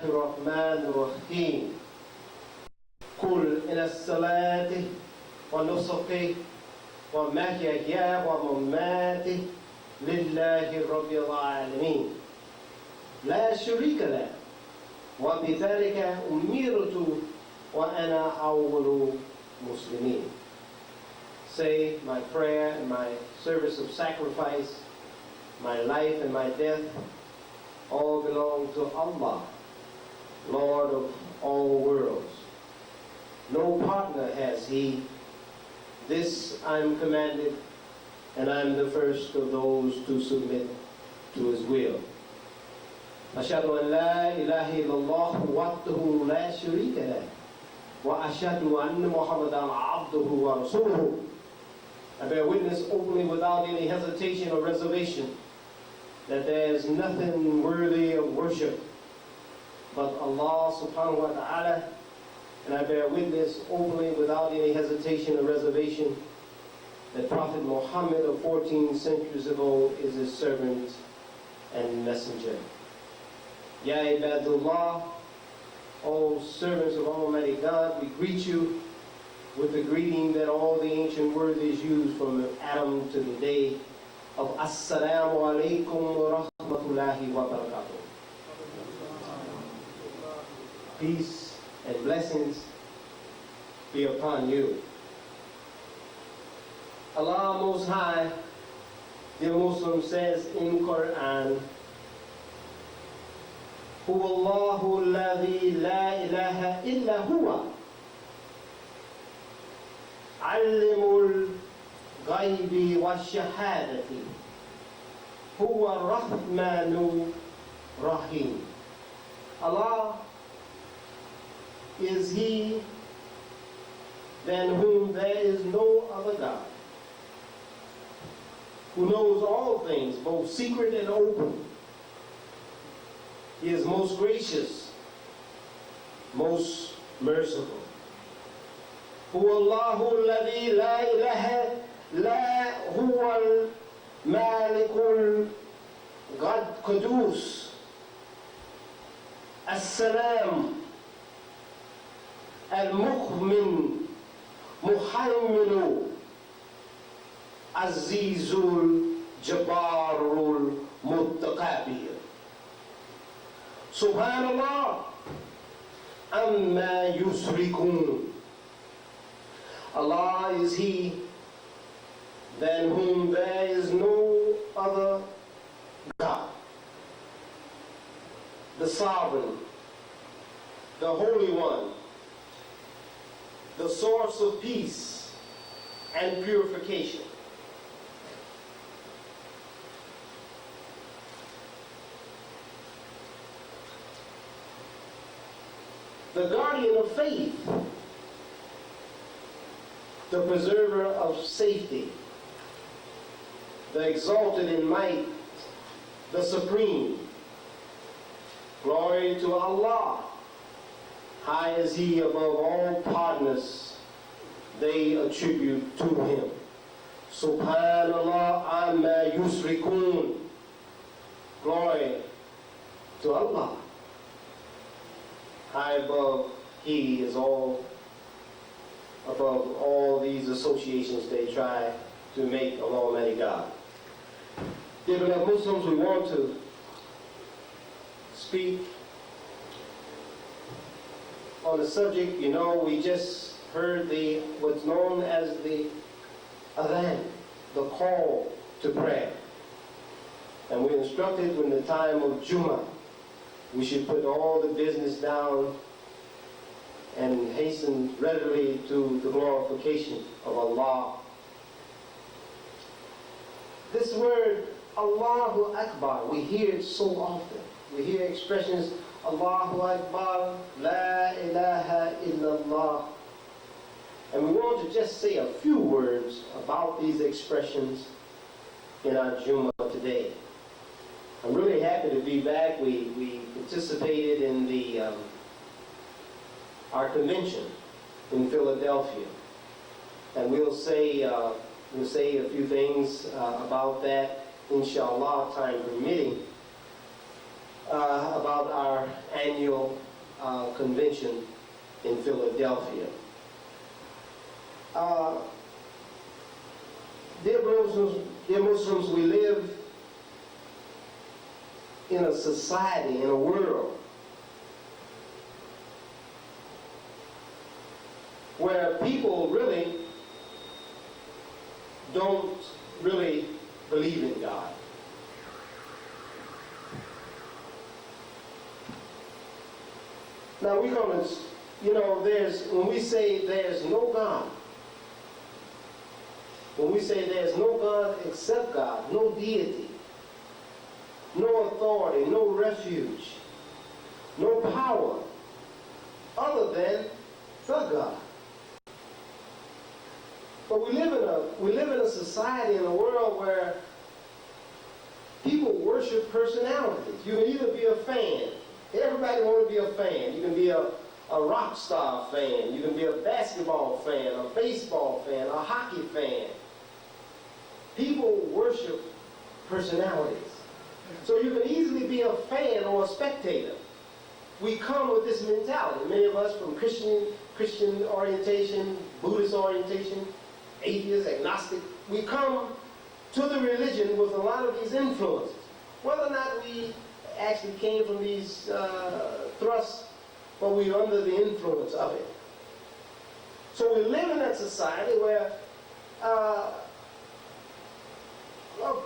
الرحمن الرحيم قل إن الصلاة ونسكي ومحياي ومماتي لله رب العالمين لا شريك له وبذلك أمرت وأنا أول مسلمين. Say my prayer and my service of sacrifice, my life and my death, all belong to Allah, Lord of all worlds. No partner has He. This I'm commanded, and I'm the first of those to submit to His will. أشهد أن لا إله إلا الله وحده لا شريك له وأشهد أن محمدا عبده ورسوله. I bear witness openly without any hesitation or reservation that there is nothing worthy of worship but Allah subhanahu wa ta'ala, and I bear witness openly without any hesitation or reservation that Prophet Muhammad of 14 centuries ago is his servant and messenger. Ya Ibadullah, all servants of Almighty God, we greet you with the greeting that all the ancient worthies used from Adam to the day of Assalamu alaikum wa rahmatullahi wa barakatuh. Peace and blessings be upon you. Allah Most High, the Muslim, says in Quran, هو الله الذي لا إله إلا هو علم الغيب والشهادة هو الرحمن الرحيم. Allah is He than whom there is no other God, who knows all things, both secret and open. He is most gracious, most merciful. هو الله الذي لا إله لا هو المالك القدوس السلام المؤمن محيمن عزيز الجبار المتكبر. Subhanallah amma yusrikun. Allah is He than whom there is no other God, the Sovereign, the Holy One, the source of peace and purification. The guardian of faith, the preserver of safety, the exalted in might, the supreme. Glory to Allah. High is He above all partners they attribute to Him. Subhanallah amma yusrikun. Glory to Allah. High above, He is all above all these associations they try to make of Almighty God. Dear beloved Muslims, we want to speak on the subject. You know, we just heard what's known as the adhan, the call to prayer. And we're instructed when the time of Jummah, we should put all the business down and hasten readily to the glorification of Allah. This word, Allahu Akbar, we hear it so often. We hear expressions, Allahu Akbar, La ilaha illallah. And we want to just say a few words about these expressions in our Jummah today. I'm really happy to be back. We participated in our convention in Philadelphia, and we'll say a few things about that, inshallah, time permitting, about our annual convention in Philadelphia. Dear Muslims, we live in a society, in a world, where people really don't really believe in God. Now we're going to, when we say there's no God, when we say there's no God except God, no deity, no authority, no refuge, no power other than the God. But we live in a society, in a world where people worship personalities. You can either be a fan. Everybody wants to be a fan. You can be a rock star fan. You can be a basketball fan, a baseball fan, a hockey fan. People worship personalities. So you can easily be a fan or a spectator. We come with this mentality. Many of us from Christian orientation, Buddhist orientation, atheist, agnostic, we come to the religion with a lot of these influences. Whether or not we actually came from these thrusts, but we're under the influence of it. So we live in that society where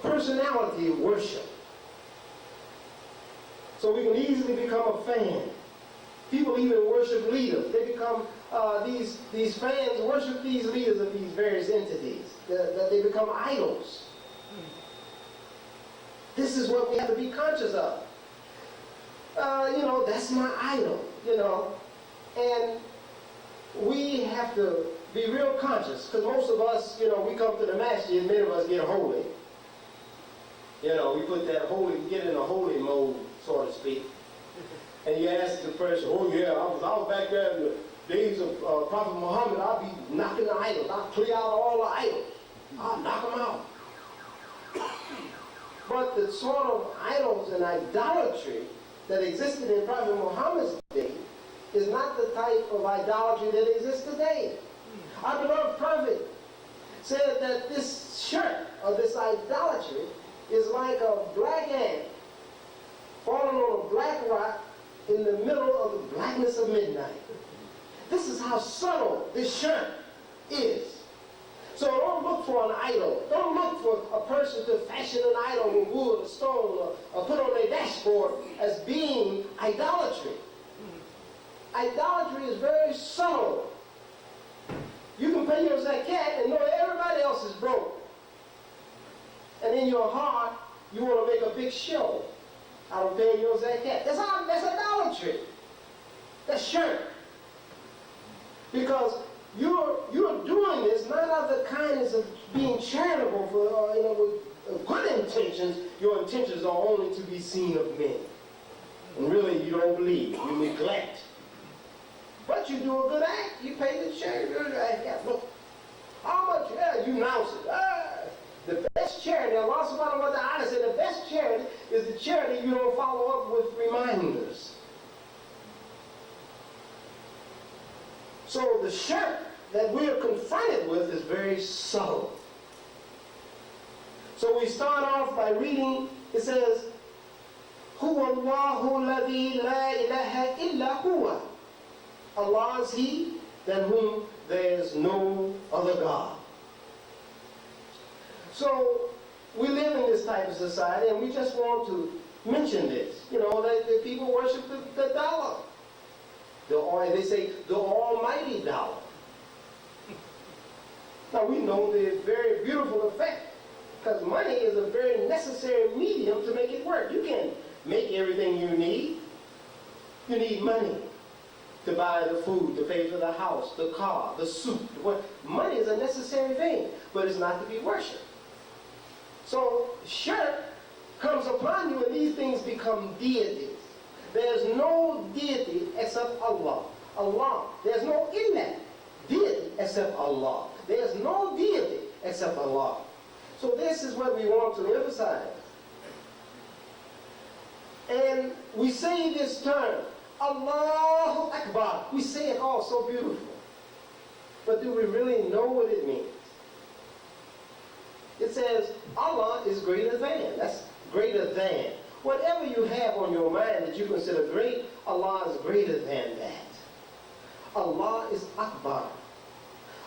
personality worship. So we can easily become a fan. People even worship leaders. They become, these fans worship these leaders of these various entities. That they become idols. This is what we have to be conscious of. That's my idol, And we have to be real conscious, because most of us, we come to the masjid, many of us get holy. We put that holy, get in a holy mode, so to speak. And you ask the person, oh yeah, I was back there in the days of Prophet Muhammad, I'll be knocking the idols. I'll clear out all the idols. I'll knock them out. But the sort of idols and idolatry that existed in Prophet Muhammad's day is not the type of idolatry that exists today. Our beloved Prophet said that this shirt, or this idolatry, is like a black ant falling on a black rock in the middle of the blackness of midnight. This is how subtle this shirt is. So don't look for an idol. Don't look for a person to fashion an idol with wood or stone or put on their dashboard as being idolatry. Idolatry is very subtle. You can pay your zakat and know that everybody else is broke. And in your heart, you want to make a big show out of paying your zakat. That's idolatry. That's shirk. Because you're doing this not out of the kindness of being charitable with good intentions. Your intentions are only to be seen of men. And really, you don't believe. You neglect. But you do a good act. You pay the charity. Look, how much? Yeah, you announce it. The best charity, Allah subhanahu wa ta'ala said, the best charity is the charity you don't follow up with reminders. So the shirk that we are confronted with is very subtle. So we start off by reading, it says, Huwa Allahu ladhi la ilaha illa huwa. Allah is He than whom there is no other God. So we live in this type of society, and we just want to mention this. That people worship the dollar. They say the almighty dollar. Now we know the very beautiful effect, because money is a very necessary medium to make it work. You can't make everything you need. You need money to buy the food, to pay for the house, the car, the suit. Money is a necessary thing, but it's not to be worshipped. So shirk comes upon you, and these things become deities. There's no deity except Allah. Allah. There's no deity except Allah. There's no deity except Allah. So this is what we want to emphasize. And we say this term, Allahu Akbar. We say it all so beautiful. But do we really know what it means? It says Allah is greater than. That's greater than. Whatever you have on your mind that you consider great, Allah is greater than that. Allah is Akbar.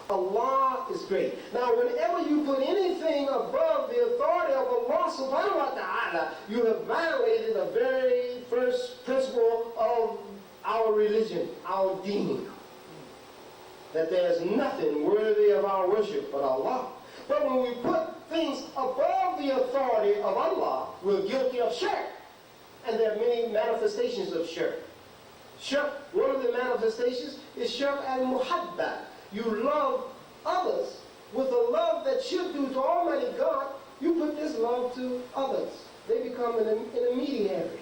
Allah is great. Now, whenever you put anything above the authority of Allah subhanahu wa ta'ala, you have violated the very first principle of our religion, our deen. That there's nothing worthy of our worship but Allah. But when we put things above the authority of Allah, we're guilty of shirk. And there are many manifestations of shirk. Shirk, one of the manifestations is shirk al-muhabba. You love others with a love that should do to Almighty God. You put this love to others. They become an intermediary.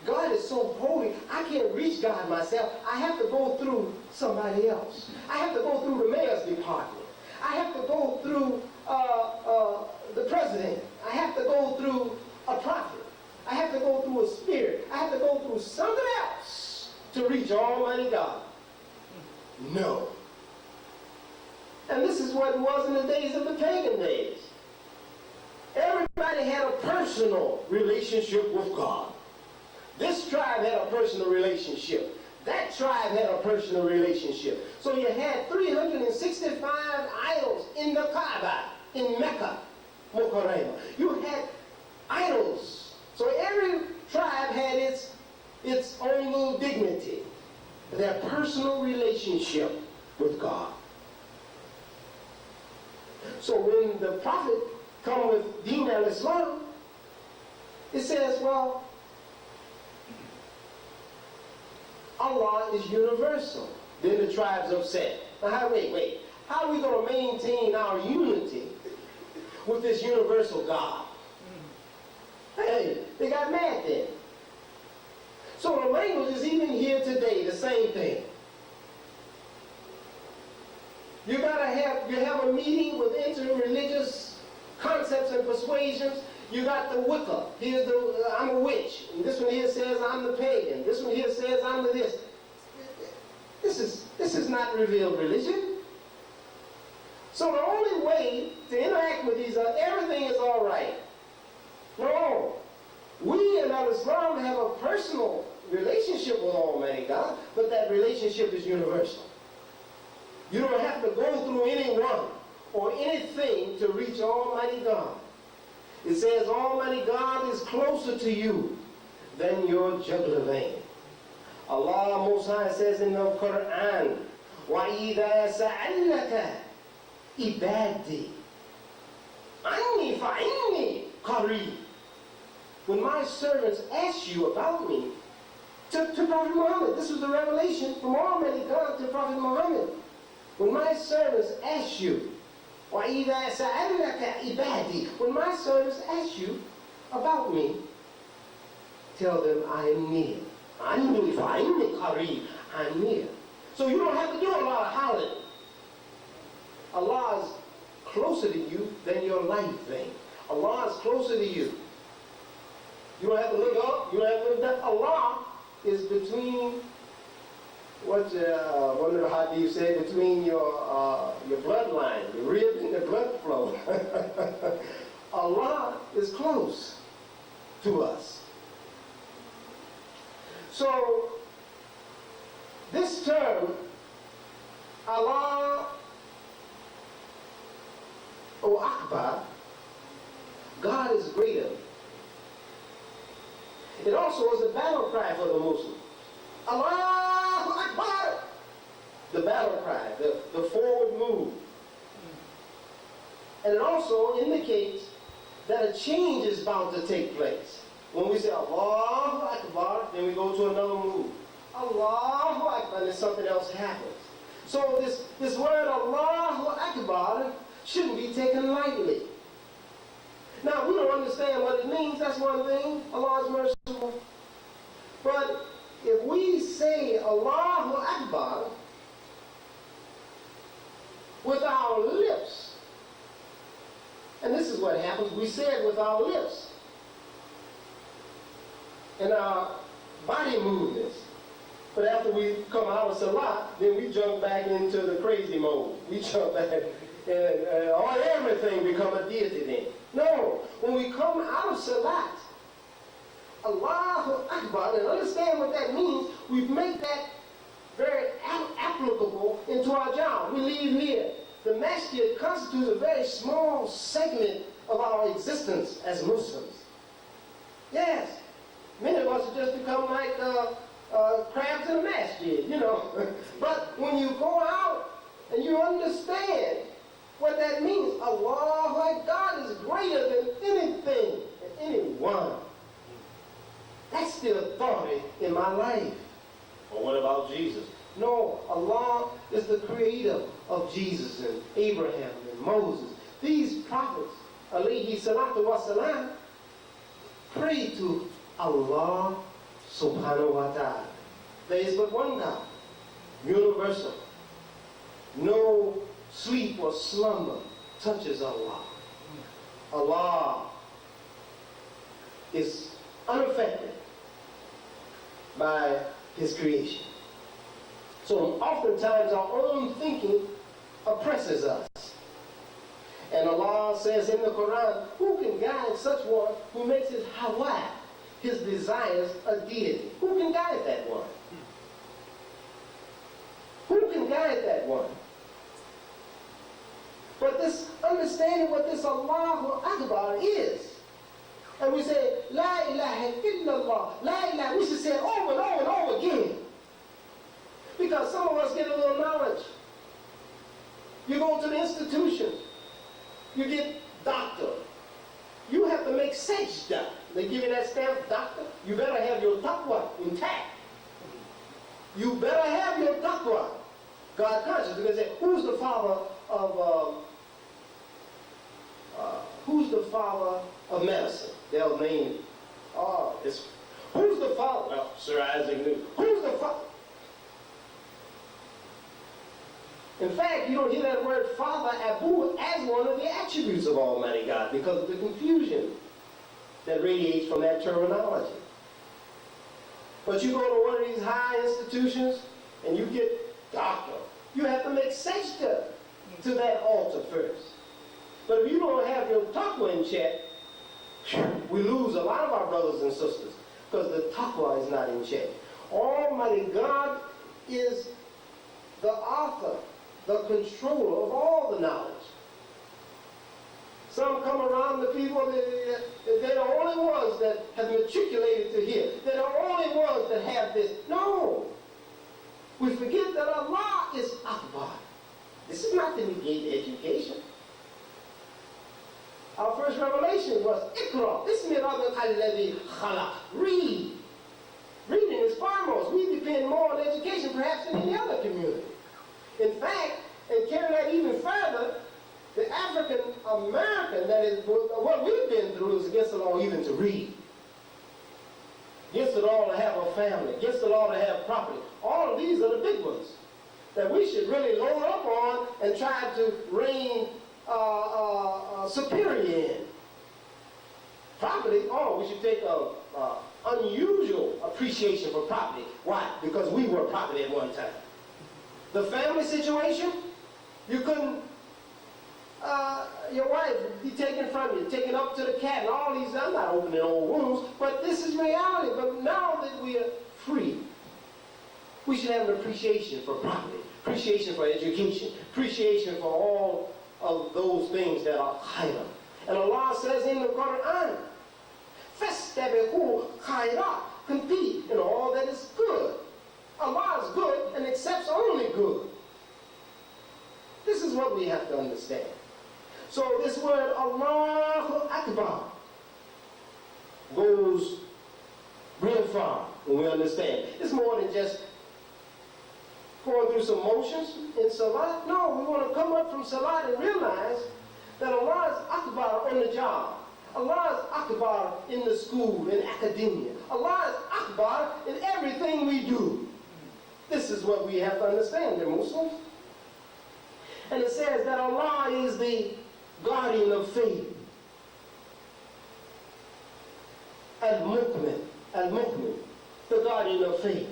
God is so holy, I can't reach God myself. I have to go through somebody else. I have to go through the mayor's department. I have to go through the president. I have to go through a prophet. I have to go through a spirit. I have to go through something else to reach Almighty God. No. And this is what it was in the days of the pagan days. Everybody had a personal relationship with God. This tribe had a personal relationship. That tribe had a personal relationship. So you had 365 idols in the Kaaba, in Mecca, Mukarrama. You had idols. So every tribe had its own little dignity, their personal relationship with God. So when the prophet come with Deen al-Islam, it says, well, Allah is universal. Then the tribes upset. Now, wait. How are we going to maintain our unity with this universal God? Hey, they got mad then. So the language is even here today, the same thing. You have a meeting with interreligious concepts and persuasions. You got the Wicca. Here's I'm a witch. And this one here says I'm the pagan. This one here says I'm the this. This is not revealed religion. So the only way to interact with these everything is all right. No. We in Islam have a personal relationship with Almighty God, but that relationship is universal. You don't have to go through anyone or anything to reach Almighty God. It says Almighty God is closer to you than your jugular vein. Allah Most High says in the Quran, وَإِذَا سَأَلَّكَ إِبَادِي عَنِّي فَإِنِّي قَرِيبٌ. When my servants ask you about me, to Prophet Muhammad, this was the revelation from Almighty God to Prophet Muhammad. When my servants ask you, وَإِذَا سَأَلَّكَ إِبَادِي, when my servants ask you about me, tell them I am near. عَنِّي فَإِنِّي قَرِيبٌ. I'm near. So you don't have to do a lot of hollering. Allah is closer to you than your life thing. Allah is closer to you. You don't have to look up. You don't have to look down. Allah is between one of the hadith said, between your bloodline, the ribs and the blood flow. Allah is close to us. So this term, Allah or Akbar, God is greater. It also is a battle cry for the Muslims. Allahu Akbar! The battle cry, the forward move. And it also indicates that a change is about to take place. When we say Allahu Akbar, then we go to another move. Allahu Akbar, and then something else happens. So this word Allahu Akbar shouldn't be taken lightly. Now, we don't understand what it means. That's one thing. Allah is merciful. But if we say Allahu Akbar with our lips, and this is what happens, we say it with our lips. And our body movements. But after we come out of Salat, then we jump back into the crazy mode. We jump back and everything become a deity then. No, when we come out of Salat, Allahu Akbar, and understand what that means, we make that very applicable into our job. We leave here. The masjid constitutes a very small segment of our existence as Muslims. Yes, many of us have just become like crabs in a masjid, you know. But when you go out and you understand what that means, Allah, God is greater than anything and anyone. That's the authority in my life. Or what about Jesus? No, Allah is the creator of Jesus and Abraham and Moses. These prophets, alayhi salatu wa salam, pray to Allah subhanahu wa ta'ala. There is but one God, universal. No sleep or slumber touches Allah. Allah is unaffected by his creation. So oftentimes our own thinking oppresses us. And Allah says in the Quran, who can guide such one who makes his hawa, his desires, a deity? Who can guide that one? Who can guide that one? But this understanding what this Allahu Akbar is, and we say, La ilaha illallah, La ilaha, we should say it over and over and over again. Because some of us get a little knowledge. You go to the institution, you get doctor. You have to make sajda. They give you that stamp, doctor. You better have your taqwa intact. You better have your taqwa, God conscious. Because they say, who's the father of medicine? They'll name, who's the father? Well, Sir Isaac Newton. Who's the father? In fact, you don't hear that word father, Abu, as one of the attributes of Almighty God because of the confusion that radiates from that terminology. But you go to one of these high institutions and you get doctor. You have to make sajda to that altar first. But if you don't have your taqwa in check, we lose a lot of our brothers and sisters because the taqwa is not in check. Almighty God is the author, the controller of all the knowledge. Some come around the people, they're the only ones that have matriculated to here. They're the only ones that have this. No. We forget that Allah is Akbar. This is not to negate education. Our first revelation was Iqra. Ismi rabbika alladhi khalaq. Read. Reading is foremost. We depend more on education perhaps than any other community. In fact, and carry that even further, the African American, that is what we've been through, is against the law even to read. Against the law to have a family. Against the law to have property. All of these are the big ones that we should really load up on and try to reign superior in. Property, we should take a unusual appreciation for property. Why? Because we were property at one time. The family situation, you couldn't, your wife be taken from you, taken up to the cat, and all these, I'm not opening old wounds, but this is reality. But now that we are free, we should have an appreciation for property, appreciation for education, appreciation for all of those things that are khayr. And Allah says in the Quran, فَاسْتَبِقُوا خَيْرًا, compete in all that is good. Allah is good and accepts only good. This is what we have to understand. So this word Allahu Akbar goes real far when we understand. It's more than just going through some motions in Salat. No, we want to come up from Salat and realize that Allah is Akbar on the job. Allah is Akbar in the school, in academia. Allah is Akbar in everything we do. This is what we have to understand, dear Muslims. And it says that Allah is the guardian of faith. Al-Mu'min. Al-Mu'min. the guardian of faith,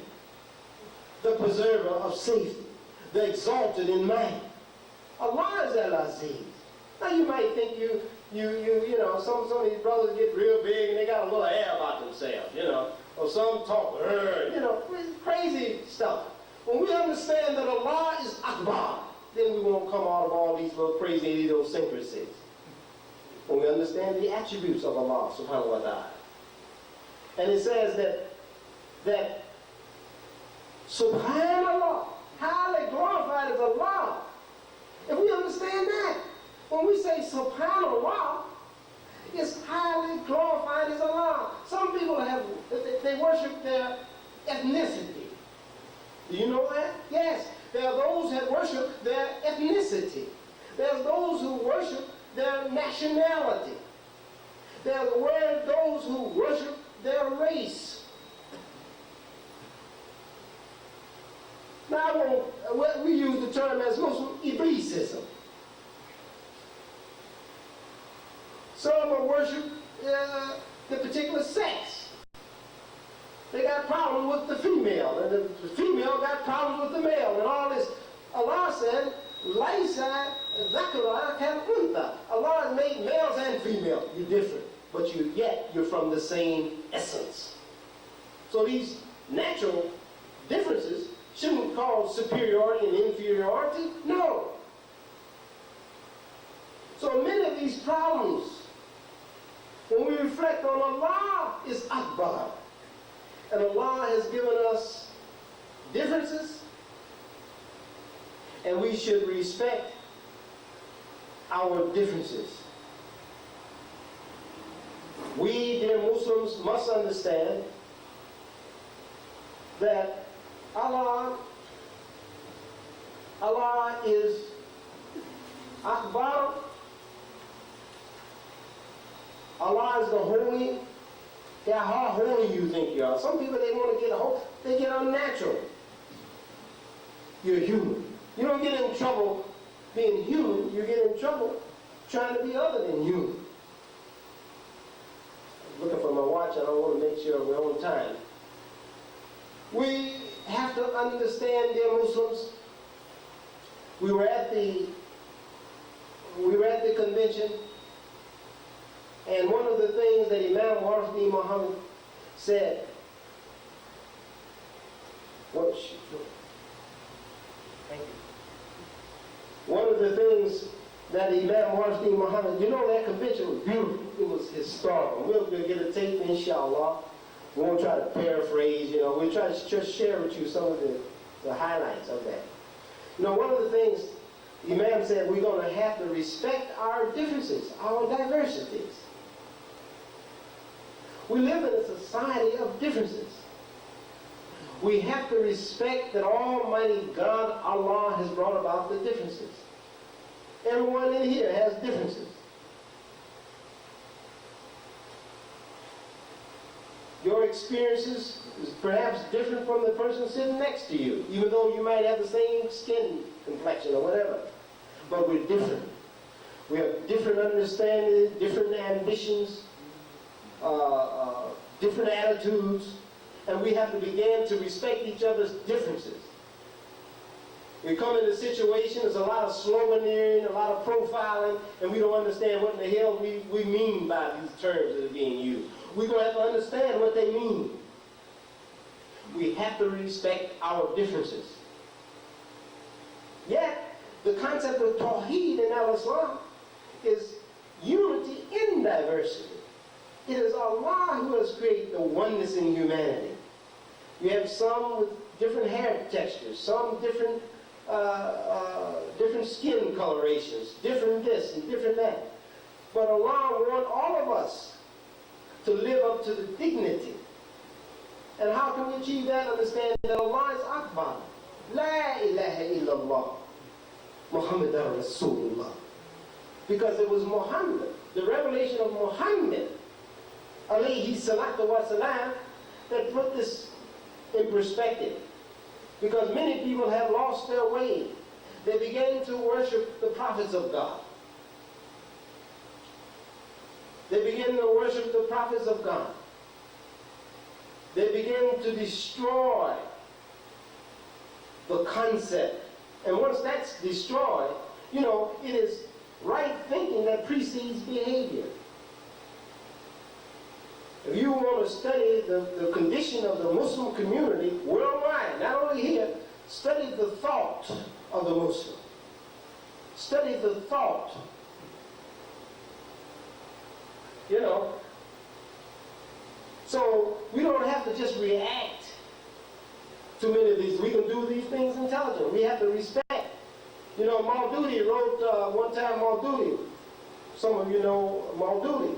the preserver of safety, the exalted in might. Allah is Al-Aziz. Now you might think you know, some of these brothers get real big and they got a little air about themselves, you know, or some talk, you know, crazy stuff. When we understand that Allah is Akbar, then we won't come out of all these little crazy idiosyncrasies. When we understand the attributes of Allah subhanahu wa ta'ala. And it says that Subhanallah, highly glorified is Allah. If we understand that, when we say Subhanallah, it's highly glorified as Allah. Some people they worship their ethnicity. Do you know that? Yes. There are those that worship their ethnicity. There's those who worship their nationality. There are those who worship their race. Now, we use the term as Muslim Iblisism. Some will worship the particular sex. They got problems with the female, and the female got problems with the male, and all this. Allah said, Light Shineth3. Allah has made males and females. You're different, but yet you're from the same essence. So these natural differences shouldn't cause superiority and inferiority. No. So many of these problems, when we reflect on Allah, is Akbar. And Allah has given us differences, and we should respect our differences. We, dear Muslims, must understand that Allah is Akbar. Allah is the holy. Yeah, how holy you think you are. Some people, they want to get holy. They get unnatural. You're human. You don't get in trouble being human. You get in trouble trying to be other than human. I'm looking for my watch, and I want to make sure we're on time. We have to understand, dear Muslims, we were at the convention, and one of the things that Imam Warfi Muhammad said, one of the things that Imam Warfi Muhammad, you know, that convention was beautiful. It was historical. We'll get a tape, inshallah. We won't try to paraphrase, you know. We'll try to just share with you some of the highlights of that. You know, one of the things Imam said, we're going to have to respect our differences, our diversities. We live in a society of differences. We have to respect that Almighty God, Allah, has brought about the differences. Everyone in here has differences. Your experiences is perhaps different from the person sitting next to you, even though you might have the same skin complexion or whatever. But we're different. We have different understandings, different ambitions, different attitudes, and we have to begin to respect each other's differences. We come into situations, there's a lot of sloganeering, a lot of profiling, and we don't understand what in the hell we mean by these terms that are being used. We're going to have to understand what they mean. We have to respect our differences. Yet, the concept of Tawheed in Al-Islam is unity in diversity. It is Allah who has created the oneness in humanity. We have some with different hair textures, some different skin colorations, different this and different that. But Allah wants all of us to live up to the dignity. And how can we achieve that? Understand that Allah is Akbar. La ilaha illallah. Muhammadan Rasulullah. Because it was Muhammad, the revelation of Muhammad, alayhi salatu wa salam, that put this in perspective. Because many people have lost their way. They began to worship the prophets of God. They began to worship the prophets of God. They begin to destroy the concept. And once that's destroyed, it is right thinking that precedes behavior. If you want to study the condition of the Muslim community worldwide, not only here, study the thought of the Muslim. Study the thought. So we don't have to just react to many of these. We can do these things intelligently. We have to respect. Maududi wrote, one time Maududi, some of you know Maududi,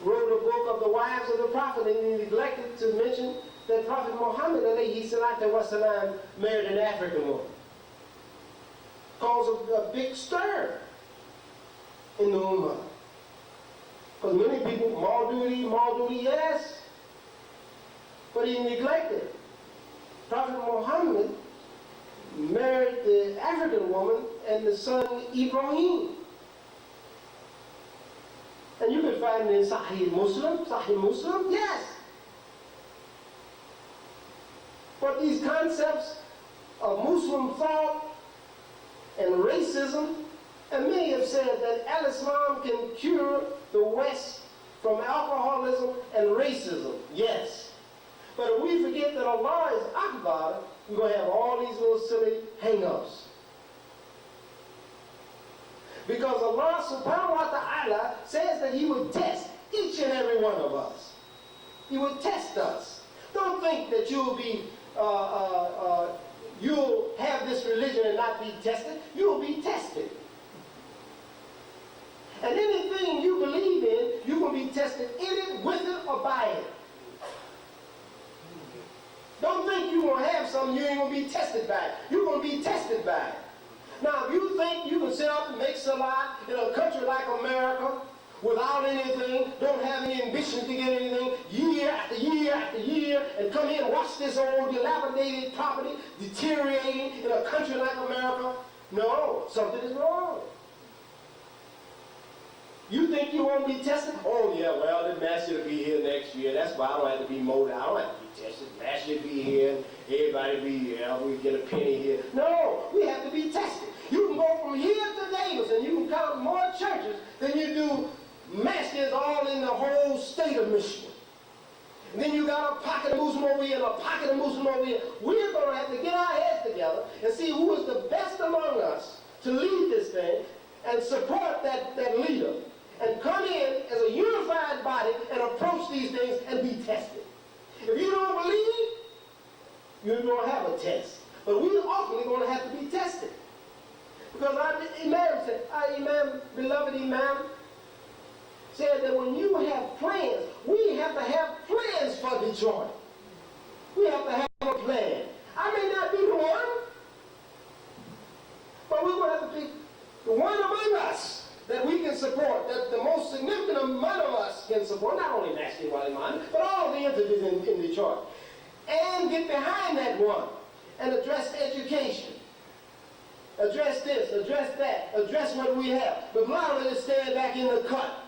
wrote a book of the wives of the Prophet, and he neglected to mention that Prophet Muhammad alayhi salatu wasalam married an African woman. Caused a big stir in the Ummah. Because many people, Maududi, yes, but he neglected. Prophet Muhammad married the African woman and the son Ibrahim. And you can find it in Sahih Muslim, yes. But these concepts of Muslim thought and racism, and many have said that Al-Islam can cure the West from alcoholism and racism, yes. But if we forget that Allah is Akbar, we're going to have all these little silly hang-ups. Because Allah subhanahu wa ta'ala says that He would test each and every one of us. He would test us. Don't think that you'll have this religion and not be tested. You'll be tested. And anything you believe in, you're going to be tested in it, with it, or by it. Don't think you're going to have something you ain't going to be tested by it. You're going to be tested by it. Now, if you think you can sit up and make salat in a country like America without anything, don't have any ambition to get anything, year after year after year, and come here and watch this old dilapidated property deteriorating in a country like America, no, something is wrong. You think you won't be tested? Oh yeah, well, the master will be here next year. That's why I don't have to be mowed out. I don't have to be tested. The master will be here, and everybody be here. We get a penny here. No, we have to be tested. You can go from here to Davis, and you can count more churches than you do masters all in the whole state of Michigan. And then you got a pocket of Muslim over here and a pocket of Muslim over here. We're going to have to get our heads together and see who is the best among us to lead this thing and support that leader. And come in as a unified body and approach these things and be tested. If you don't believe, you don't have a test. But we're ultimately going to have to be tested. Because our Imam, beloved Imam, said that when you have plans, we have to have plans for Detroit. We have to have a plan. I may not be the one, but we're going to have to be the one among us that we can support, that the most significant amount of us can support, not only National Waliman, but all the entities in Detroit. And get behind that one and address education. Address this, address that, address what we have. But not let us stand back in the cut.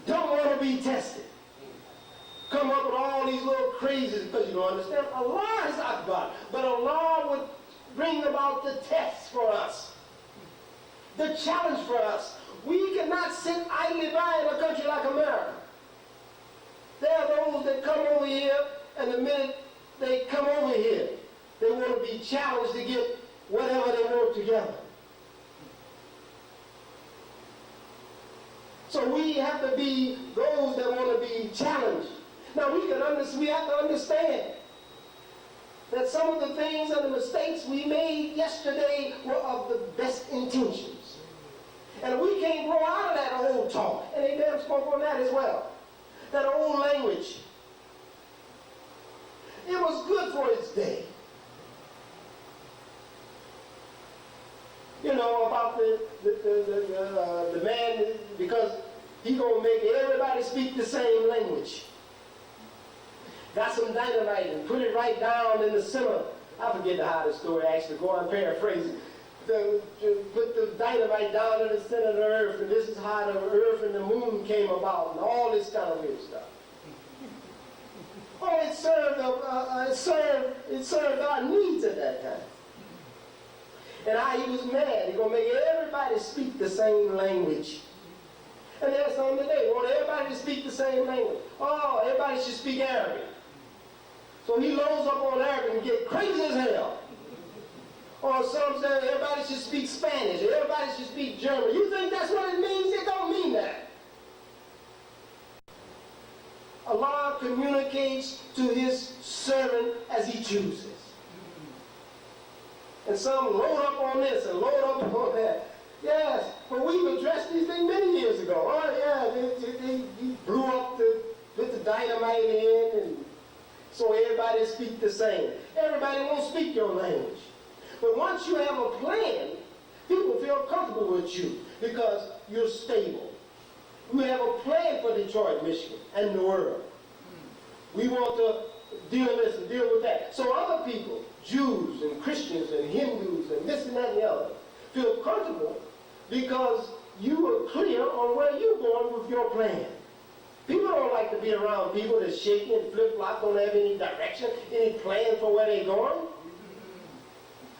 Don't want to be tested. Come up with all these little crazies because you don't understand. Allah is Akbar. But Allah would bring about the tests for us. The challenge for us. We cannot sit idly by in a country like America. There are those that come over here, and the minute they come over here, they want to be challenged to get whatever they want together. So we have to be those that want to be challenged. Now we have to understand that some of the things and the mistakes we made yesterday were of the best intentions. And we can't grow out of that old talk. And Abraham spoke on that as well. That old language. It was good for its day. You know, about the man, because he gonna make everybody speak the same language. Got some dynamite and put it right down in the center. I forget how the story actually go on, paraphrasing. Put the dynamite down in the center of the earth, and this is how the earth and the moon came about, and all this kind of weird stuff. it served our needs at that time. And how he was mad. He's going to make everybody speak the same language. And there's some today. Want everybody to speak the same language. Oh, everybody should speak Arabic. So he loads up on Arabic and get crazy as hell. Or some say everybody should speak Spanish. Or everybody should speak German. You think that's what it means? It don't mean that. Allah communicates to his servant as he chooses. And some load up on this and load up on that. Yes, but we've addressed these things many years ago. Oh yeah, he blew up put the dynamite in, and so everybody speak the same. Everybody won't speak your language. But once you have a plan, people feel comfortable with you because you're stable. We have a plan for Detroit, Michigan, and the world. We want to deal with this and deal with that. So other people, Jews and Christians and Hindus and this and that and the other, feel comfortable because you are clear on where you're going with your plan. People don't like to be around people that's shaky and flip-flop, don't have any direction, any plan for where they're going.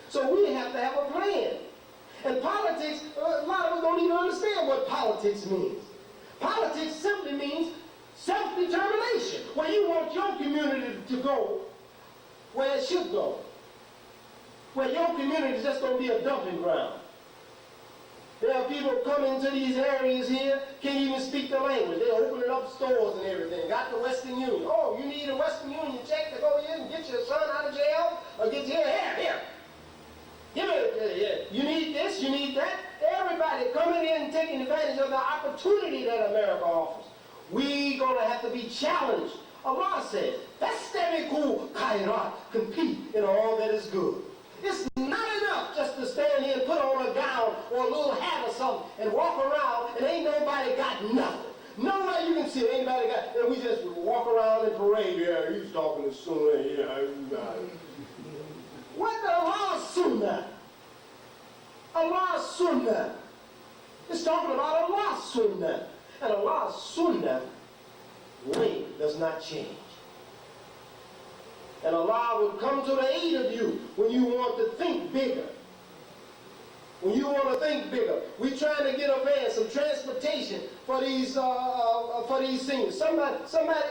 So we have to have a plan. And politics, a lot of us don't even understand what politics means. Politics simply means self-determination, where you want your community to go where it should go. Where your community is just going to be a dumping ground. There are people coming to these areas here, can't even speak the language. They're opening up stores and everything. Got the Western Union. Oh, you need a Western Union check to go in and get your son out of jail? Or get you here. Give it, you need this, you need that. Everybody coming in and taking advantage of the opportunity that America offers. We're going to have to be challenged. Allah says, "Fastabiqu khairat," compete in all that is good. It's not enough just to stand here and put on a gown or a little hat or something and walk around and ain't nobody got nothing. Nowhere you can see anybody got, and we just walk around and parade. Yeah, he's talking to Sunnah. Yeah, what the Allah's Sunnah? Allah's Sunnah. It's talking about Allah's Sunnah. And Allah's Sunnah way does not change. And Allah will come to the aid of you when you want to think bigger. When you want to think bigger. We're trying to get a van, some transportation for these seniors. Somebody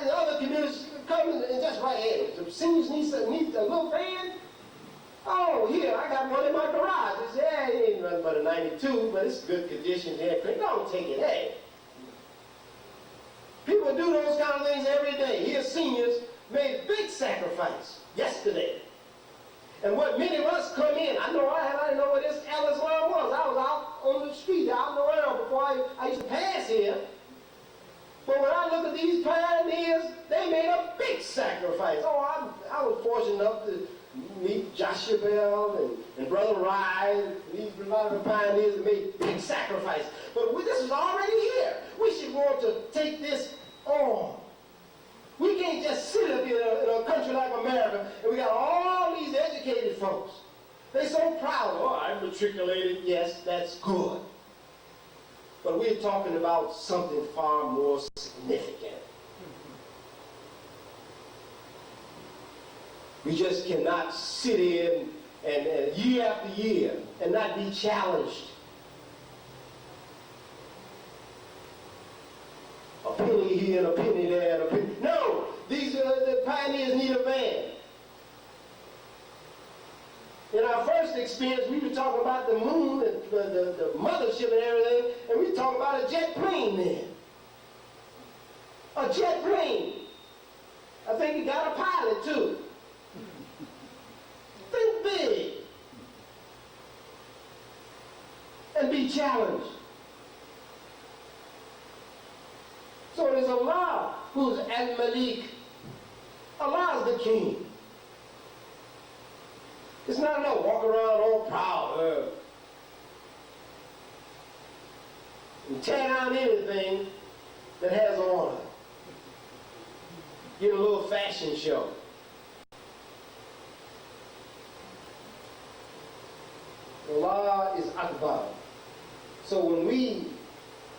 in other communities come and just right here. Some seniors need a little van. Oh, here, I got one in my garage. It's, yeah, it ain't nothing but a 92, but it's good condition there. Don't take it, hey. People do those kind of things every day. Here, seniors made a big sacrifice yesterday. And what many of us come in, I didn't know where this Ellis Lawn was. I was out on the street, out in the world before I used to pass here. But when I look at these pioneers, they made a big sacrifice. Oh, I was fortunate enough to meet Joshua Bell and Brother Rye. A lot of the pioneers that made big sacrifice. But this is already here. We should want to take this on. We can't just sit up here in a country like America and we got all these educated folks. They're so proud. Oh, I'm matriculated. Yes, that's good. But we're talking about something far more significant. We just cannot sit in and year after year and not be challenged. A penny here and a penny there and a penny. No, the pioneers need a van. In our first experience, we were talking about the moon and the mothership and everything, and we were talking about a jet plane then. A jet plane. I think he got a pilot too. Think big and be challenged. So there's Allah who's Al-Malik. Allah is the king. It's not enough walk around all proud and tear down anything that has order. Give a little fashion show. Allah is Akbar. So when we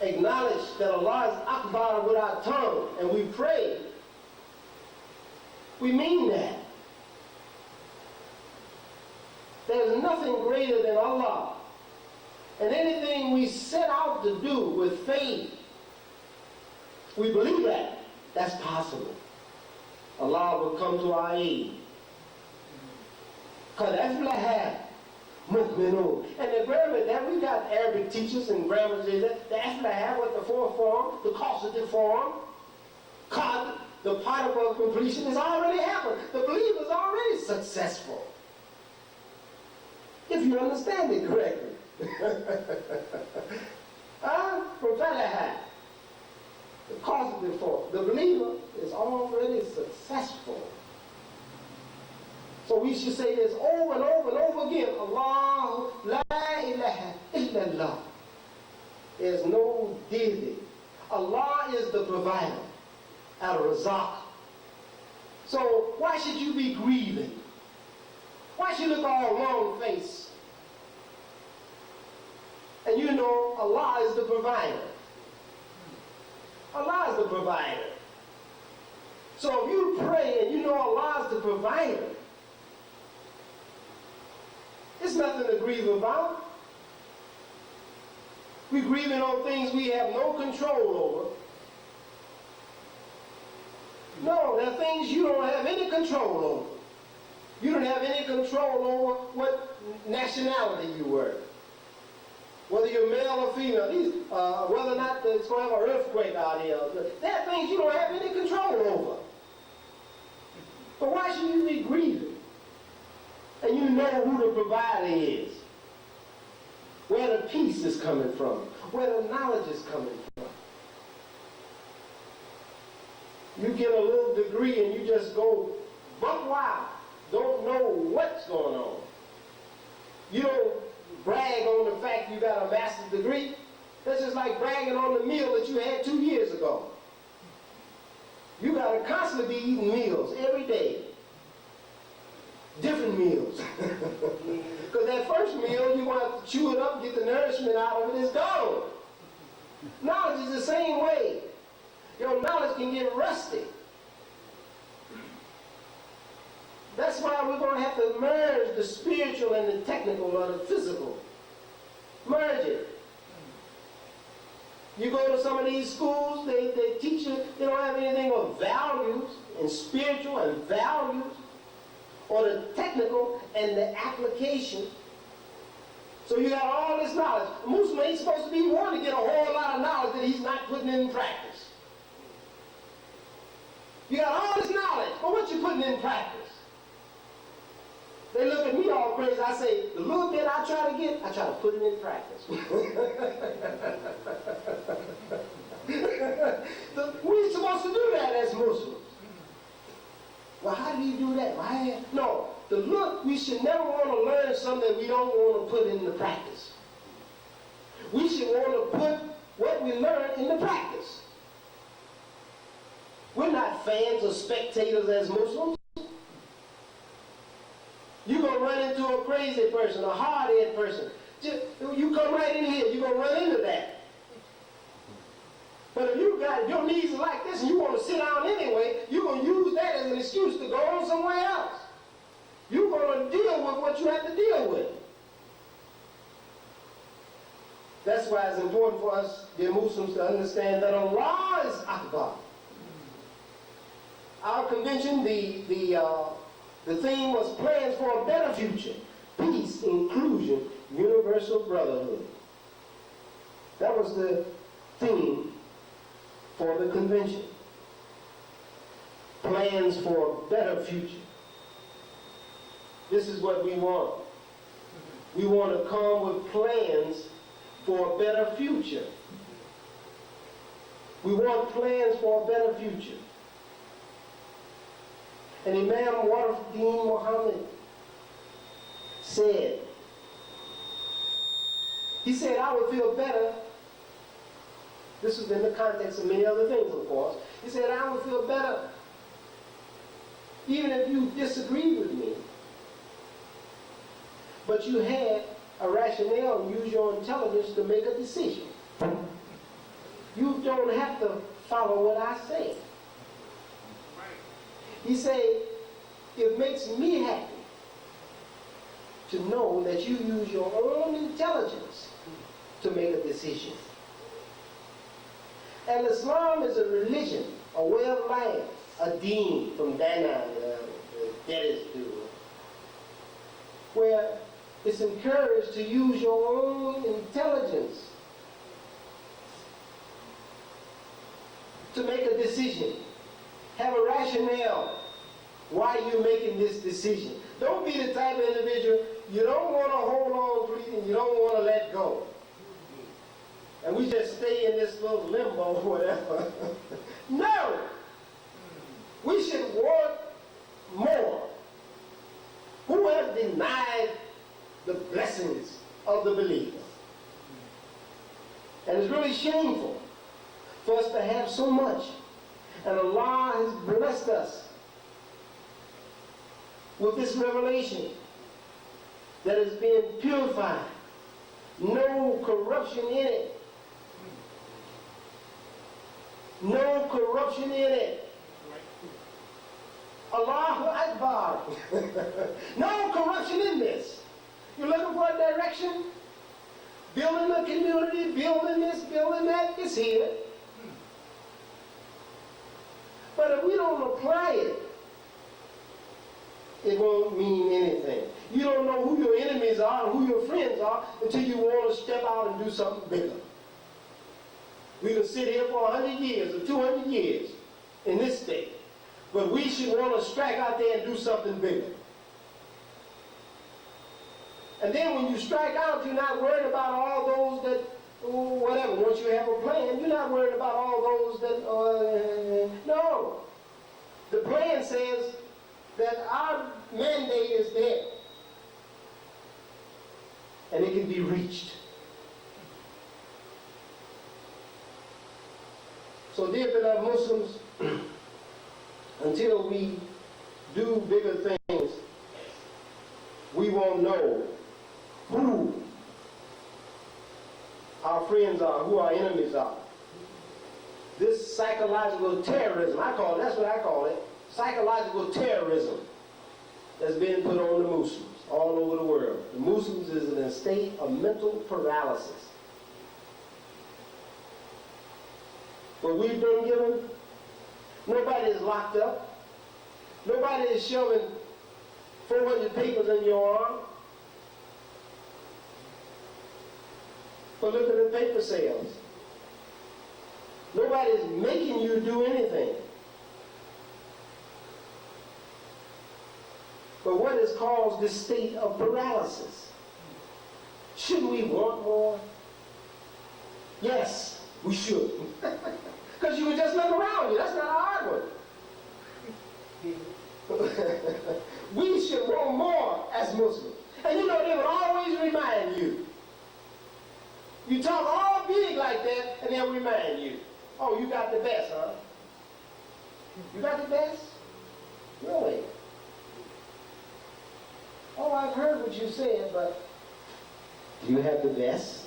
acknowledge that Allah is Akbar with our tongue and we pray, we mean that. There's nothing greater than Allah. And anything we set out to do with faith, we believe that's possible. Allah will come to our aid. Qad aflaha mu'minun. And the grammar, that we got Arabic teachers and grammar say that the aflaha with the fourth form, the causative form, qad, the particle of completion, has already happened. The believer is already successful. If you understand it correctly. From falaha, the causative form, the believer is already successful. So we should say this over and over and over again. Allahu la ilaha illallah. There's no deity. Allah is the provider, al-Razaq. So why should you be grieving? Why should you look all long-faced? And you know Allah is the provider. Allah is the provider. So if you pray and you know Allah is the provider, it's nothing to grieve about. We're grieving on things we have no control over. No, there are things you don't have any control over. You don't have any control over what nationality you were. Whether you're male or female, whether or not it's going to have an earthquake out here. There are things you don't have any control over. But why should you be grieving? And you know who the provider is. Where the peace is coming from. Where the knowledge is coming from. You get a little degree and you just go buck wild. Don't know what's going on. You don't brag on the fact you got a master's degree. That's just like bragging on the meal that you had 2 years ago. You got to constantly be eating meals every day. Different meals. Because that first meal, you want to chew it up, get the nourishment out of it, it's gone. Knowledge is the same way. Your knowledge can get rusty. That's why we're going to have to merge the spiritual and the technical or the physical. Merge it. You go to some of these schools, they teach you, they don't have anything of values and spiritual and values, or the technical and the application. So you got all this knowledge. A Muslim ain't supposed to be one to get a whole lot of knowledge that he's not putting in practice. You got all this knowledge, but what you putting in practice? They look at me all crazy. I say, the little bit I try to get, I try to put it in practice. We're supposed to do that as Muslims. Well, how do you do that? No, we should never want to learn something we don't want to put into practice. We should want to put what we learn into practice. We're not fans or spectators as Muslims. You're going to run into a crazy person, a hard-headed person. You come right in here, you're going to run into that. But if your knees are like this and you want to sit down anyway, you're going to use that as an excuse to go on somewhere else. You're going to deal with what you have to deal with. That's why it's important for us, dear Muslims, to understand that Allah is Akbar. Our convention, the theme was plans for a better future, peace, inclusion, universal brotherhood. That was the theme for the convention. Plans for a better future. This is what we want. We want to come with plans for a better future. We want plans for a better future. And Imam Warfuddin Muhammad said, I would feel better. This was in the context of many other things, of course. He said, I would feel better even if you disagreed with me. But you had a rationale and used your intelligence to make a decision. You don't have to follow what I say. He said, it makes me happy to know that you use your own intelligence to make a decision. And Islam is a religion, a way of life, a deen from Dana, the Dennis do, where it's encouraged to use your own intelligence to make a decision. Have a rationale why you're making this decision. Don't be the type of individual you don't want to hold on to and you don't want to let go. And we just stay in this little limbo or whatever. No! We should want more. Who has denied the blessings of the believer? And it's really shameful for us to have so much. And Allah has blessed us with this revelation that is being purified. No corruption in it. No corruption in it. Allahu Akbar. No corruption in this. You're looking for a direction? Building a community, building this, building that, it's here. But if we don't apply it, it won't mean anything. You don't know who your enemies are and who your friends are until you want to step out and do something bigger. We can sit here for 100 years or 200 years in this state, but we should want to strike out there and do something bigger. And then when you strike out, you're not worried about all those that, whatever, once you have a plan, you're not worried about all those that, no. The plan says that our mandate is there. And it can be reached. So dear beloved Muslims, until we do bigger things, we won't know who our friends are, who our enemies are. This psychological terrorism, that's what I call it, psychological terrorism that's being put on the Muslims all over the world. The Muslims is in a state of mental paralysis. What we've been given, nobody is locked up. Nobody is shoving 400 papers in your arm. But look at the paper sales. Nobody is making you do anything. But what has caused this state of paralysis? Shouldn't we want more? Yes, we should. Because you would just look around you. That's not our argument. We should want more as Muslims. And you know, they would always remind you. You talk all big like that, and they'll remind you. Oh, you got the best, huh? You got the best? Really? Oh, I've heard what you said, but do you have the best?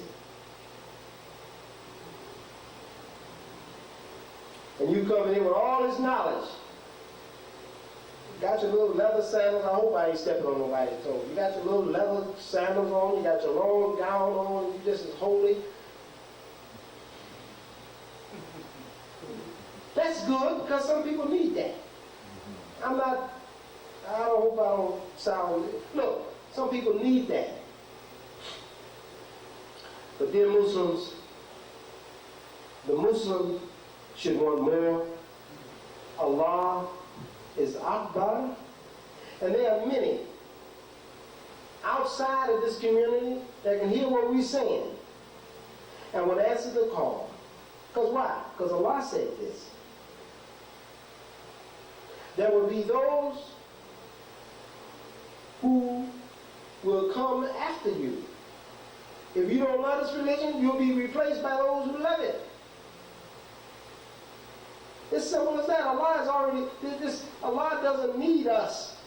And you come in with all this knowledge. You got your little leather sandals. I hope I ain't stepping on nobody's toes. You got your little leather sandals on. You got your long gown on. You just as holy. That's good because some people need that. I hope I don't sound, look, some people need that. But dear Muslims, the Muslim should want more. Allah is Akbar. And there are many outside of this community that can hear what we're saying and would answer the call. Because why? Because Allah said this. There will be those who will come after you. If you don't love this religion, you'll be replaced by those who love it. It's simple as that. Allah has already did this. Allah doesn't need us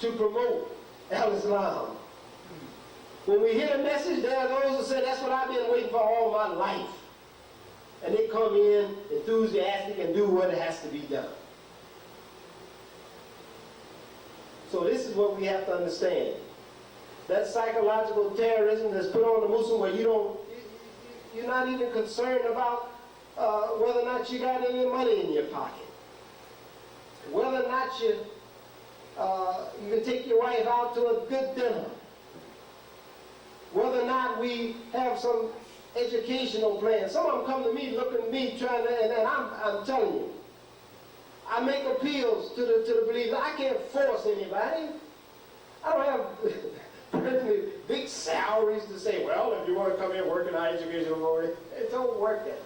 to promote Al-Islam. When we hear the message, there are those who say, that's what I've been waiting for all my life. And they come in enthusiastic and do what has to be done. So this is what we have to understand. That psychological terrorism that's put on the Muslim where you're not even concerned about whether or not you got any money in your pocket. Whether or not you can take your wife out to a good dinner. Whether or not we have some educational plan. Some of them come to me, look at me, trying to, and I'm telling you, I make appeals to the believers. I can't force anybody. I don't have big salaries to say, well, if you want to come here and work in our educational program, it don't work that way.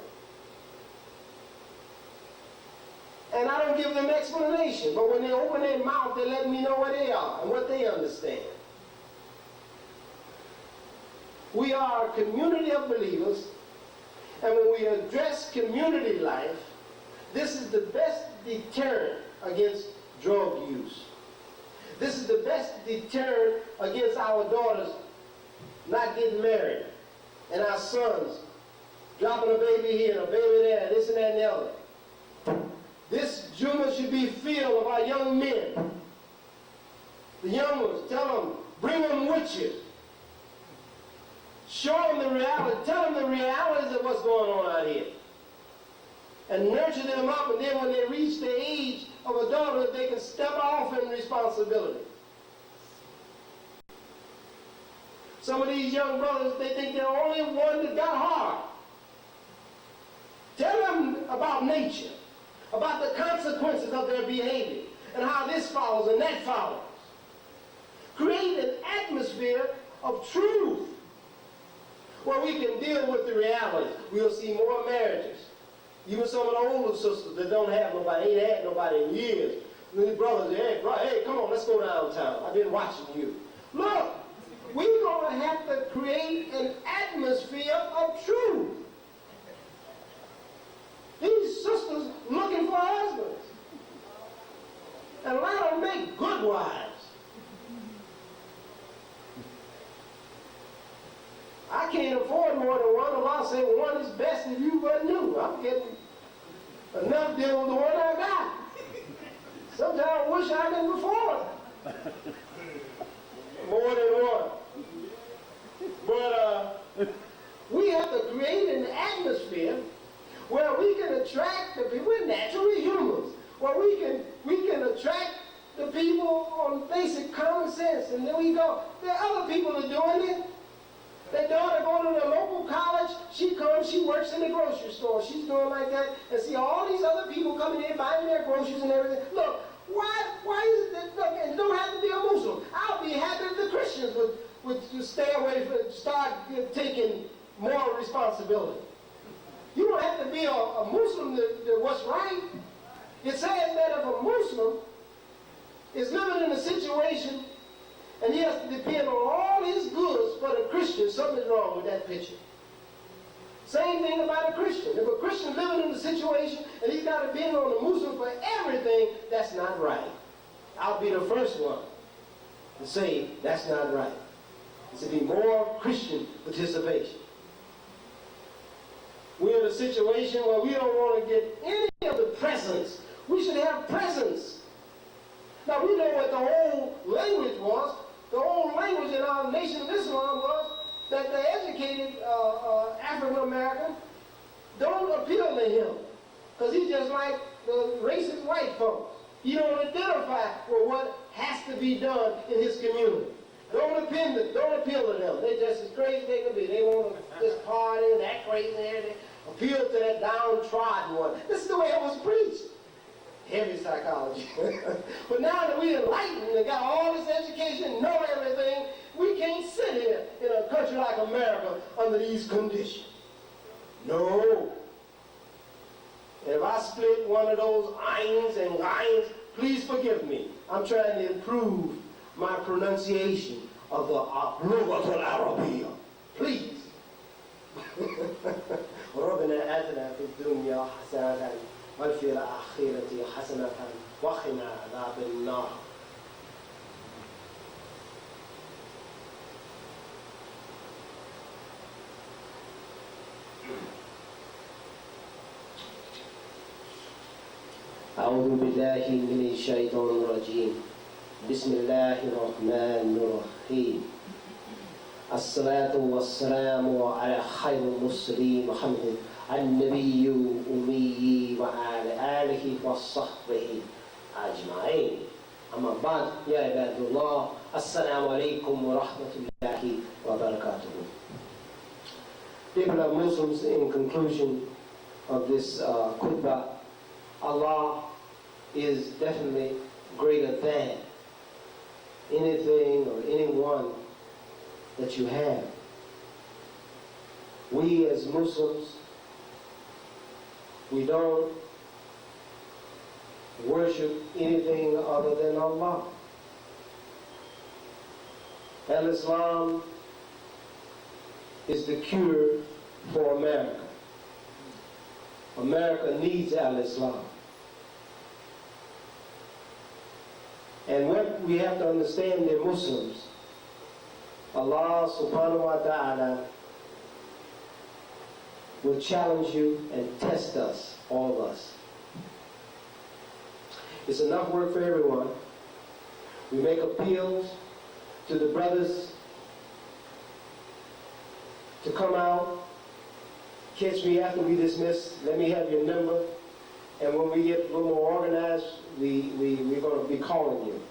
And I don't give them explanation, but when they open their mouth, they let me know where they are and what they understand. We are a community of believers, and when we address community life, this is the best deterrent against drug use. This is the best deterrent against our daughters not getting married, and our sons dropping a baby here and a baby there, this and that and the other. This Juma should be filled of our young men. The young ones, tell them, bring them with you. Show them the reality, tell them the realities of what's going on out here. And nurture them up, and then when they reach the age of adulthood, they can step off in responsibility. Some of these young brothers, they think they're the only one that got hard. Tell them about nature, about the consequences of their behavior, and how this follows and that follows. Create an atmosphere of truth where we can deal with the realities. We'll see more marriages. Even some of the older sisters that don't have nobody, ain't had nobody in years. And the brothers, hey, come on, let's go downtown. I've been watching you. Look, we're going to have to create an atmosphere of truth. These sisters looking for husbands. And let them make good wives. I can't afford more than one. Allah said one is best if you but knew. I'm getting enough deal with the one I got. Sometimes I wish I could afford more than one. But we have to create an atmosphere where we can attract the people. We're naturally humans. Where we can attract the people on basic common sense. And then we go, there are other people that are doing it. Their daughter go to the local college, she comes, she works in the grocery store. She's doing like that, and see all these other people coming in, buying their groceries and everything. Look, why is it that, look, and don't have to be a Muslim. I'll be happy if the Christians would stay away from, start taking moral responsibility. You don't have to be a Muslim to what's right. It says that if a Muslim is living in a situation and he has to depend on all his goods for the Christian, something's wrong with that picture. Same thing about a Christian. If a Christian living in a situation and he's got to depend on the Muslim for everything, that's not right. I'll be the first one to say that's not right. It should be more Christian participation. We're in a situation where we don't want to get any of the presents. We should have presents. Now we know what the whole language was. The whole language in our Nation of Islam was that the educated African American don't appeal to him because he's just like the racist white folks. He don't identify with what has to be done in his community. Don't appeal to them. They're just as crazy as they can be. They want to just party and act crazy and everything. Appeal to that downtrodden one. This is the way it was preached. Heavy psychology. But now that we're enlightened and got all this education, know everything, we can't sit here in a country like America under these conditions. No. And if I split one of those eins and ghains, please forgive me. I'm trying to improve my pronunciation of the Lughatul Arabiya. Please. ربنا آتنا في الدنيا حسنة وفي الآخرة حسنة وقنا عذاب النار. أعوذ بالله من الشيطان الرجيم. بسم الله الرحمن الرحيم. الصلاة والسلام على خير المرسلين محمد النبي الأمي وعلى آله وصحبه أجمعين. أما بعد يا عباد الله السلام عليكم ورحمة الله وبركاته. People of Muslims, in conclusion of this khutbah, Allah is definitely greater than anything or anyone that you have. We as Muslims, we don't worship anything other than Allah. Al-Islam is the cure for America. America needs Al-Islam. And what we have to understand, they're Muslims. Allah subhanahu wa ta'ala will challenge you and test us, all of us. It's enough work for everyone. We make appeals to the brothers to come out, catch me after we dismiss, let me have your number, and when we get a little more organized, we're going to be calling you.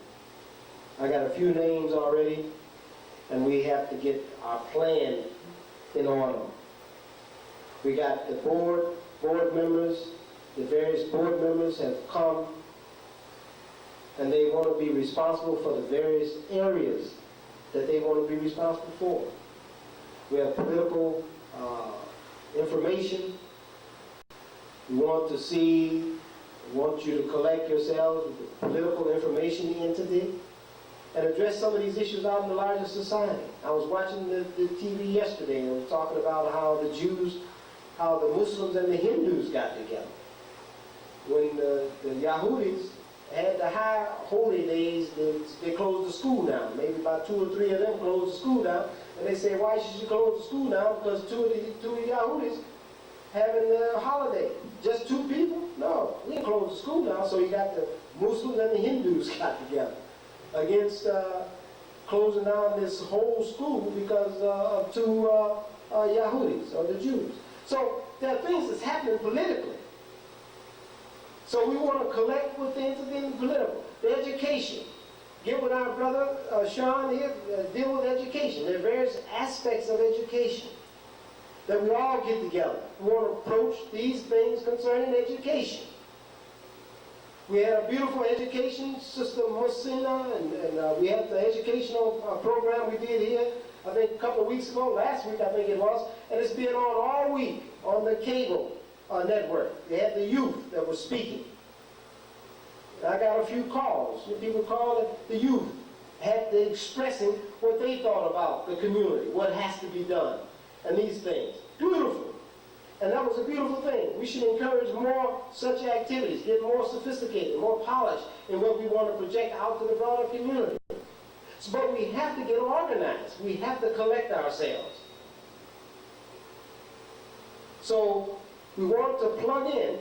I got a few names already, and we have to get our plan in order. We got the board members, the various board members have come, and they want to be responsible for the various areas that they want to be responsible for. We have political information. We want you to collect yourselves with the political information entity and address some of these issues out in the larger society. I was watching the TV yesterday and it was talking about how the Muslims and the Hindus got together. When the Yahudis had the high holy days, they closed the school down. Maybe about 2 or 3 of them closed the school down. And they say, why should you close the school down? Because two of the Yahudis having a holiday. Just 2 people? No, we didn't close the school down. So you got the Muslims and the Hindus got together against closing down this whole school because of 2 Yahudis, or the Jews. So there are things that's happening politically. So we want to collect with the entity in the political. The education. Get with our brother Sean here, deal with education. There are various aspects of education that we all get together. We want to approach these things concerning education. We had a beautiful education system, Musina, and we had the educational program we did here, I think a couple of weeks ago, last week I think it was, and it's been on all week on the cable network. They had the youth that was speaking. I got a few calls. People calling the youth, expressing what they thought about the community, what has to be done, and these things. Beautiful. And that was a beautiful thing. We should encourage more such activities, get more sophisticated, more polished in what we want to project out to the broader community. But we have to get organized. We have to collect ourselves. So we want to plug in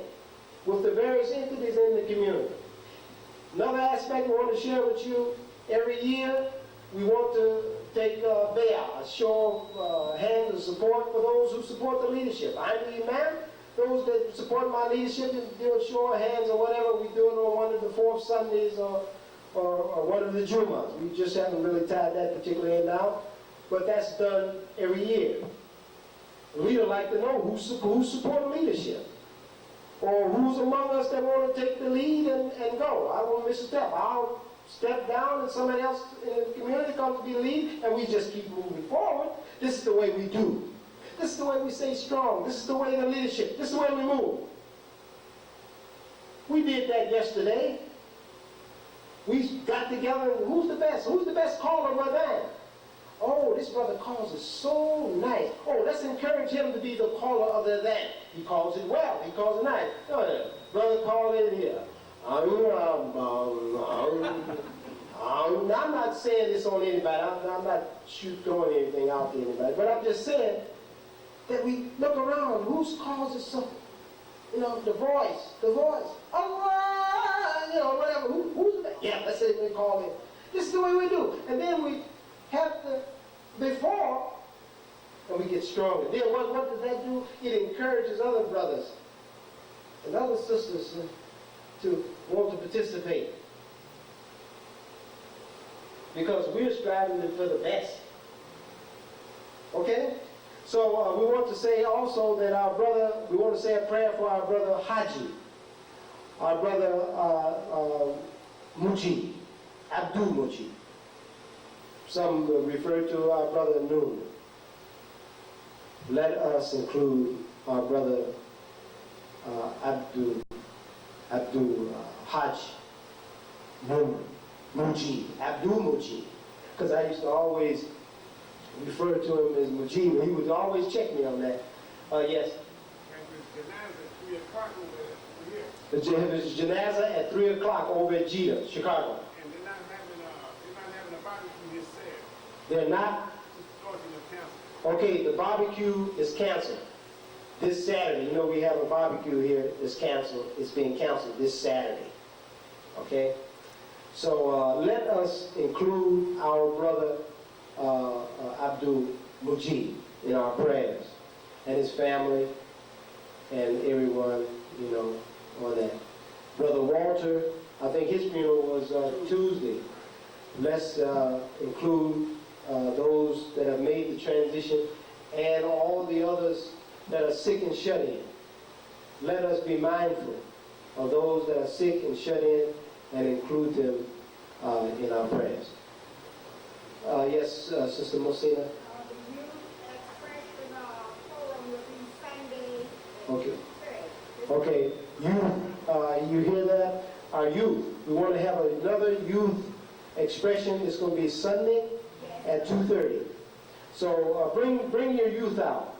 with the various entities in the community. Another aspect we want to share with you, every year we want to take a bay'ah, a show of hands of support for those who support the leadership. I'm the imam. Those that support my leadership, do a show of hands or whatever. We do it on one of the 4th Sundays or one of the Jummahs. We just haven't really tied that particular end out. But that's done every year. We'd like to know who support leadership. Or who's among us that want to take the lead and go. I won't miss a step. I'll step down and somebody else in the community comes to be the lead and we just keep moving forward. This is the way we do. This is the way we stay strong. This is the way the leadership. This is the way we move. We did that yesterday. We got together and who's the best? Who's the best caller by then? Oh, this brother calls it so nice. Oh, let's encourage him to be the caller other than. He calls it well. He calls it nice. No, brother call in here. I'm not saying this on anybody. I'm not throwing anything out to anybody. But I'm just saying that we look around. Whose calls is so? You know, the voice. Allah, whatever. Who's that? Yeah, let's say we call it. This is the way we do. And then we have to before, and we get stronger. Then what does that do? It encourages other brothers and other sisters to want to participate. Because we're striving for the best. Okay? So we want to say also that we want to say a prayer for our brother Haji, our brother Muji, Abdul Muji. Some refer to our brother Noon. Let us include our brother Abdul Hajj Muji, Abdul Muji, because I used to always refer to him as Muji. He would always check me on that. Yes. The Janazah at 3 o'clock over at Jeddah, Chicago. And they're not having a barbecue this Saturday. They're not? Okay, the barbecue is canceled. This Saturday, you know we have a barbecue here that's canceled. It's being canceled this Saturday. Okay? So let us include our brother Abdul Mujib in our prayers, and his family, and everyone, you know, on that. Brother Walter, I think his funeral was Tuesday. Let's include those that have made the transition and all the others that are sick and shut in. Let us be mindful of those that are sick and shut in and include them in our prayers. Yes, Sister Mosina. The youth expression forum will be Sunday. Okay. Okay. You hear that? Our youth. We want to have another youth expression. It's going to be Sunday at 2:30. So bring your youth out.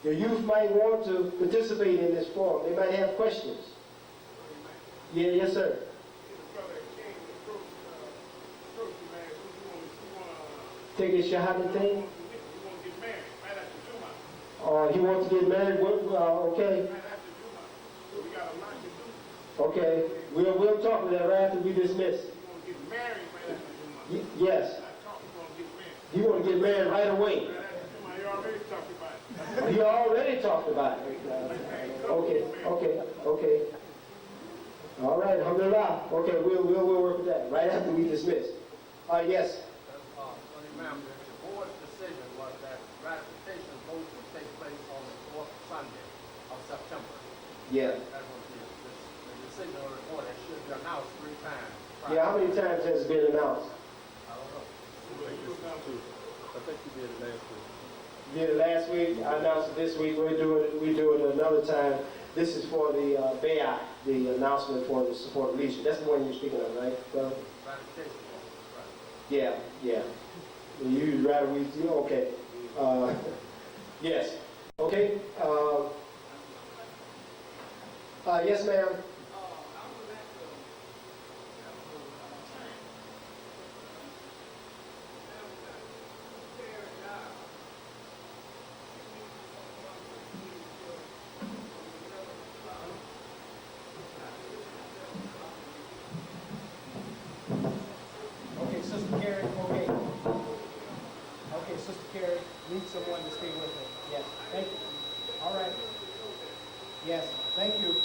Your youth might want to participate in this forum. They might have questions. Yeah, yes, sir. Take his shahadatain. He wants to get married. Okay. Okay. We'll talk to that right after we dismiss. Yes. He want to get married right away. He already talked about it. Okay. All right, alhamdulillah. Okay, we'll work with that right after we dismiss. Yes. Ma'am, the board's decision was that ratification vote would take place on the fourth Sunday of September. Yeah. That was the decision of the board that should be announced 3 times. Yeah, how many times has it been announced? I don't know. I think you did it last week. You did it last week. I announced it this week. We do it another time. This is for the Bayat, the announcement for the support leadership. That's the one you're speaking of, right? Ratification vote, right. Yeah. You'd rather okay. Yes. Okay. Yes, ma'am. Okay, Sister Carrie. Okay. Okay, Sister Carrie, need someone to stay with her. Yes, thank you. All right. Yes, thank you.